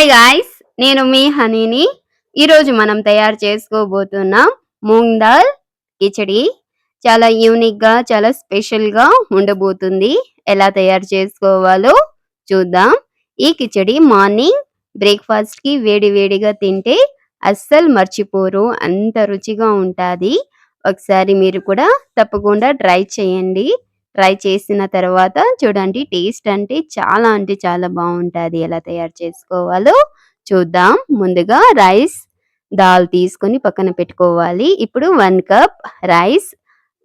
Hi guys, నేను మీ హనీని. ఈరోజు మనం తయారు చేసుకోబోతున్నాం మూంగ్ దాల్ కిచడి. చాలా యూనిక్గా, చాలా స్పెషల్గా ఉండబోతుంది. ఎలా తయారు చేసుకోవాలో చూద్దాం. ఈ కిచడి మార్నింగ్ బ్రేక్ఫాస్ట్కి వేడి వేడిగా తింటే అస్సలు మర్చిపోరు, అంత రుచిగా ఉంటుంది. ఒకసారి మీరు కూడా తప్పకుండా ట్రై చేయండి. ట్రై చేసిన తర్వాత చూడండి, టేస్ట్ అంటే చాలా బాగుంటుంది. ఎలా తయారు చేసుకోవాలో చూద్దాం. ముందుగా దాల్ తీసుకొని పక్కన పెట్టుకోవాలి. ఇప్పుడు 1 కప్ రైస్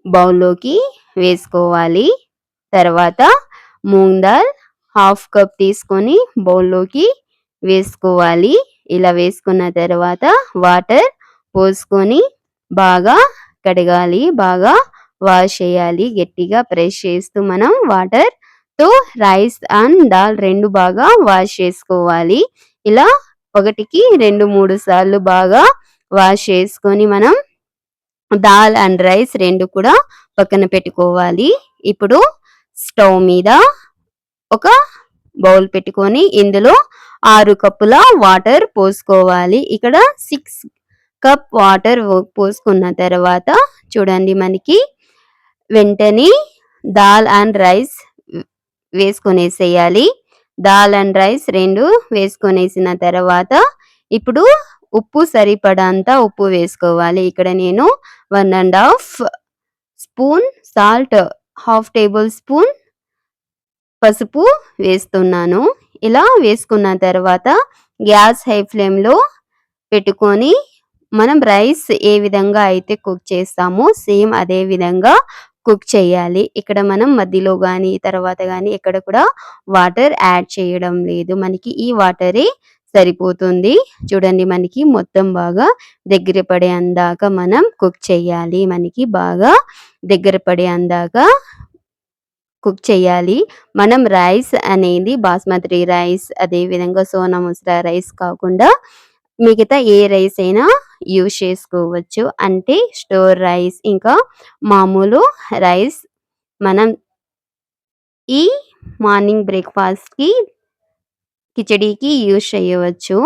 బౌల్లోకి వేసుకోవాలి. తర్వాత మూంగ్ దాల్ హాఫ్ కప్ తీసుకొని బౌల్లోకి వేసుకోవాలి. ఇలా వేసుకున్న తర్వాత వాటర్ పోసుకొని బాగా కడగాలి, బాగా వాష్ చేయాలి. గట్టిగా ప్రెస్ చేస్తూ మనం వాటర్ తో రైస్ అండ్ దాల్ రెండు బాగా వాష్ చేసుకోవాలి. ఇలా ఒకటికి 2-3 సార్లు బాగా వాష్ చేసుకొని మనం దాల్ అండ్ రైస్ రెండు కూడా పక్కన పెట్టుకోవాలి. ఇప్పుడు స్టవ్ మీద ఒక బౌల్ పెట్టుకొని ఇందులో 6 కప్పుల వాటర్ పోసుకోవాలి. ఇక్కడ 6 కప్ వాటర్ పోసుకున్న తర్వాత చూడండి, మనకి వెంటనే దాల్ అండ్ రైస్ వేసుకొనేసేయాలి. దాల్ అండ్ రైస్ రెండు వేసుకొనేసిన తర్వాత ఇప్పుడు ఉప్పు సరిపడంత ఉప్పు వేసుకోవాలి. ఇక్కడ నేను 1.5 spoon salt, half table spoon పసుపు వేస్తున్నాను. ఇలా వేసుకున్న తర్వాత గ్యాస్ హై ఫ్లేమ్లో పెట్టుకొని మనం రైస్ ఏ విధంగా అయితే కుక్ చేస్తామో సేమ్ అదే విధంగా కుక్ చేయాలి. ఇక్కడ మనం మధ్యలో కానీ తర్వాత కానీ ఎక్కడ కూడా వాటర్ యాడ్ చేయడం లేదు. మనకి ఈ వాటరే సరిపోతుంది. చూడండి, మనకి మొత్తం బాగా దగ్గర పడే అందాక మనం కుక్ చేయాలి. మనకి బాగా దగ్గర పడే అందాక కుక్ చేయాలి. మనం రైస్ అనేది బాస్మతి రైస్, అదే విధంగా సోనా మసూరా రైస్ కాకుండా మిగతా ఏ రైస్ అయినా యూజ్ చేసుకోవచ్చు. అంటే స్టోర్ రైస్, ఇంకా మామూలు రైస్ మనం ఈ మార్నింగ్ బ్రేక్ఫాస్ట్కి కిచడీకి యూజ్ చేయవచ్చు.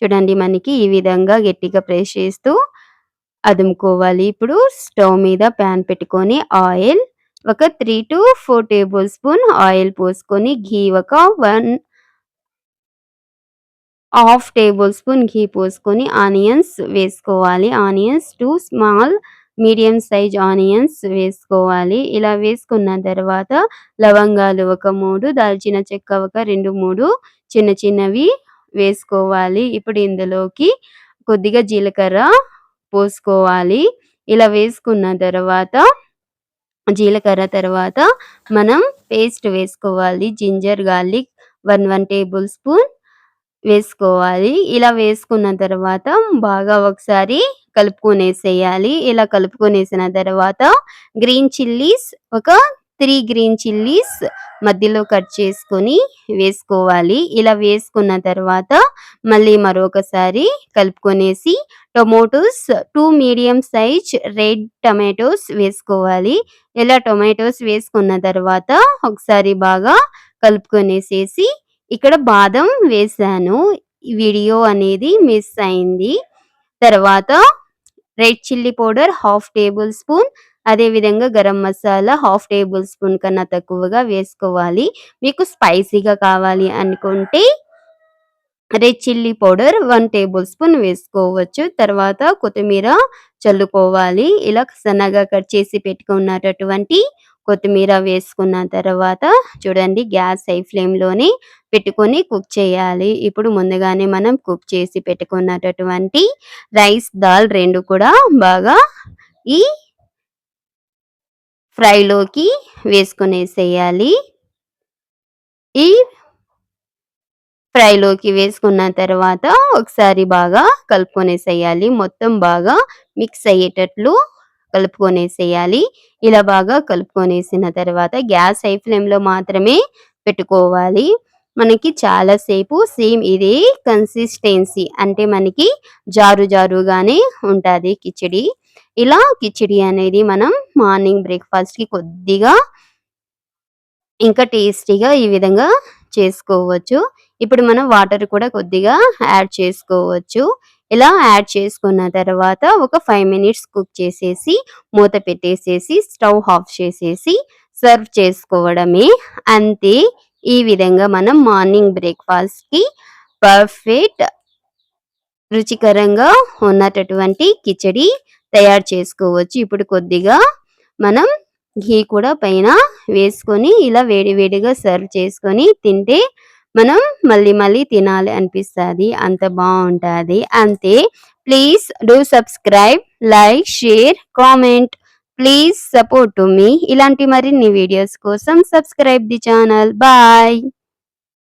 చూడండి, మనకి ఈ విధంగా గట్టిగా ప్రెస్ చేస్తూ అదుముకోవాలి. ఇప్పుడు స్టవ్ మీద ప్యాన్ పెట్టుకొని ఆయిల్ ఒక 3-4 టేబుల్ స్పూన్ ఆయిల్ పోసుకొని ఘీ ఒక 1/2 టేబుల్ స్పూన్ ఘీ పోసుకొని ఆనియన్స్ వేసుకోవాలి. Onions 2 small medium size onions వేసుకోవాలి. ఇలా వేసుకున్న తర్వాత లవంగాలు ఒక 3, దాల్చిన చెక్క ఒక 2-3 చిన్న చిన్నవి వేసుకోవాలి. ఇప్పుడు ఇందులోకి కొద్దిగా జీలకర్ర పోసుకోవాలి. ఇలా వేసుకున్న తర్వాత జీలకర్ర తర్వాత మనం పేస్ట్ వేసుకోవాలి. జింజర్ గార్లిక్ 1 టేబుల్ స్పూన్ వేసుకోవాలి. ఇలా వేసుకున్న తర్వాత బాగా ఒకసారి కలుపుకొనేసేయాలి. ఇలా కలుపుకొనేసిన తర్వాత గ్రీన్ చిల్లీస్ ఒక 3 గ్రీన్ చిల్లీస్ మధ్యలో కట్ చేసుకొని వేసుకోవాలి. ఇలా వేసుకున్న తర్వాత మళ్ళీ మరొకసారి కలుపుకొనేసి tomatoes 2 medium size red tomatoes వేసుకోవాలి. ఇలా టొమాటోస్ వేసుకున్న తర్వాత ఒకసారి బాగా కలుపుకొనేసేసి ఇక్కడ బాదం వేసాను. వీడియో అనేది మిస్ అయింది. తర్వాత red chilli powder half table spoon, అదే విధంగా garam masala half table spoon కన్నా తక్కువగా వేసుకోవాలి. మీకు స్పైసీగా కావాలి అనుకుంటే red chilli powder 1 table spoon వేసుకోవచ్చు. తర్వాత కొత్తిమీర చల్లుకోవాలి. ఇలా సన్నగా కట్ చేసి పెట్టుకున్నటువంటి కొత్తిమీర వేసుకున్న తర్వాత చూడండి, గ్యాస్ హై ఫ్లేమ్లోనే పెట్టుకొని కుక్ చేయాలి. ఇప్పుడు ముందుగానే మనం కుక్ చేసి పెట్టుకున్నటువంటి రైస్, దాల్ రెండు కూడా బాగా ఈ ఫ్రైలోకి వేసుకునేసేయాలి. ఈ ఫ్రైలోకి వేసుకున్న తర్వాత ఒకసారి బాగా కలుపుకొనేసేయాలి. మొత్తం బాగా మిక్స్ అయ్యేటట్లు కలుపుకొనేసేయాలి. ఇలా బాగా కలుపుకొనేసిన తర్వాత గ్యాస్ హై ఫ్లేమ్లో మాత్రమే పెట్టుకోవాలి. మనకి చాలా సేపు సేమ్ ఇదే కన్సిస్టెన్సీ, అంటే మనకి జారుగానే ఉంటుంది కిచడి. ఇలా కిచడి అనేది మనం మార్నింగ్ బ్రేక్ఫాస్ట్కి కొద్దిగా ఇంకా టేస్టీగా ఈ విధంగా చేసుకోవచ్చు. ఇప్పుడు మనం వాటర్ కూడా కొద్దిగా యాడ్ చేసుకోవచ్చు. ఇలా యాడ్ చేసుకున్న తర్వాత ఒక 5 మినిట్స్ కుక్ చేసేసి మూత పెట్టేసేసి స్టవ్ ఆఫ్ చేసేసి సర్వ్ చేసుకోవడమే. అంతే. ఈ విధంగా మనం మార్నింగ్ బ్రేక్‌ఫాస్ట్‌కి పర్ఫెక్ట్ రుచికరంగా ఉన్నటటువంటి కిచడి తయారు చేసుకోవచ్చు. ఇప్పుడు కొద్దిగా మనం ఘీ కూడా పైన వేసుకొని ఇలా వేడి వేడిగా సర్వ్ చేసుకొని తింటే మనం మళ్ళీ మళ్ళీ తినాలి అనిపిస్తది. అంత బావుంటది. అంతే. Please do subscribe, like, share, comment. Please support to me. ఇలాంటి మరిన్ని వీడియోస్ కోసం సబ్స్క్రైబ్ ది ఛానల్. బాయ్.